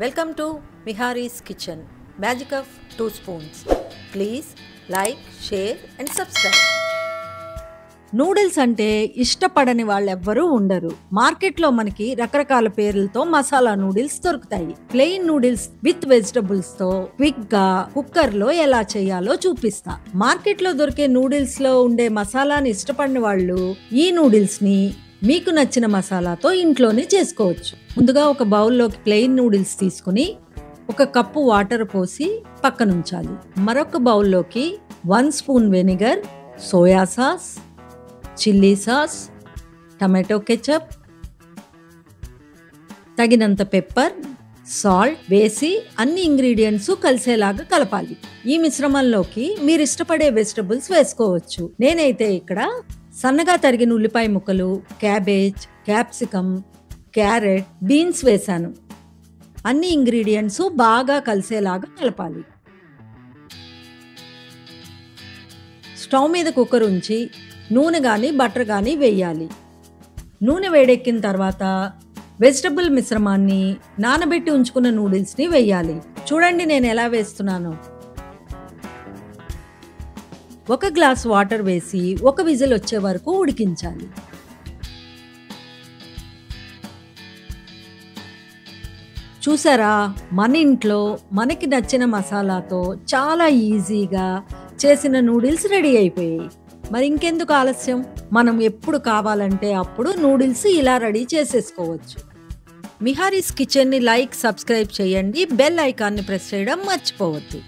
Welcome to Mihari's Kitchen, Magic of 2 spoons. Please like, share and subscribe. Noodles అంటే ఇష్టపడని వాళ్ళెవ్వరూ ఉండరు. మార్కెట్లో మనకి రకరకాల పేర్లతో మసాలా నూడిల్స్ దొరుకుతాయి. ప్లెయిన్ నూడిల్స్ విత్ వెజిటబుల్స్ తో క్విక్ గా కుక్కర్ లో ఎలా చేయాలో చూపిస్తా. మార్కెట్లో దొరికే నూడిల్స్ లో ఉండే మసాలాని ఇష్టపడిన వాళ్ళు ఈ నూడిల్స్ ని మీకు నచ్చిన మసాలాతో ఇంట్లోనే చేసుకోవచ్చు. ముందుగా ఒక బౌల్లోకి ప్లెయిన్ నూడిల్స్ తీసుకుని 1 కప్పు వాటర్ పోసి పక్కనుంచాలి. మరొక బౌల్లోకి 1 spoon vinegar, soya sauce, chilli sauce, tomato ketchup, తగినంత పెప్పర్, సాల్ట్ వేసి అన్ని ఇంగ్రీడియంట్స్ కలిసేలాగా కలపాలి. ఈ మిశ్రమంలోకి మీరు ఇష్టపడే వెజిటబుల్స్ వేసుకోవచ్చు. నేనైతే ఇక్కడ సన్నగా తరిగిన ఉల్లిపాయ ముక్కలు, క్యాబేజ్, క్యాప్సికమ్, క్యారెట్, బీన్స్ వేశాను. అన్ని ఇంగ్రీడియంట్స్ బాగా కలిసేలాగా కలపాలి. స్టవ్ మీద కుక్కర్ ఉంచి నూనె కానీ బటర్ కానీ వేయాలి. నూనె వేడెక్కిన తర్వాత వెజిటబుల్ మిశ్రమాన్ని నానబెట్టి ఉంచుకున్న నూడిల్స్ని వేయాలి. చూడండి నేను ఎలా వేస్తున్నాను. 1 గ్లాస్ వాటర్ వేసి 1 విజిల్ వచ్చే వరకు ఉడికించాలి. చూసారా, మన ఇంట్లో మనకి నచ్చిన మసాలాతో చాలా ఈజీగా చేసిన నూడిల్స్ రెడీ అయిపోయాయి. మరి ఇంకెందుకు ఆలస్యం, మనం ఎప్పుడు కావాలంటే అప్పుడు నూడిల్స్ ఇలా రెడీ చేసేసుకోవచ్చు. మిహారీస్ కిచెన్ని లైక్, సబ్స్క్రైబ్ చేయండి. బెల్ ఐకాన్ని ప్రెస్ చేయడం మర్చిపోవద్దు.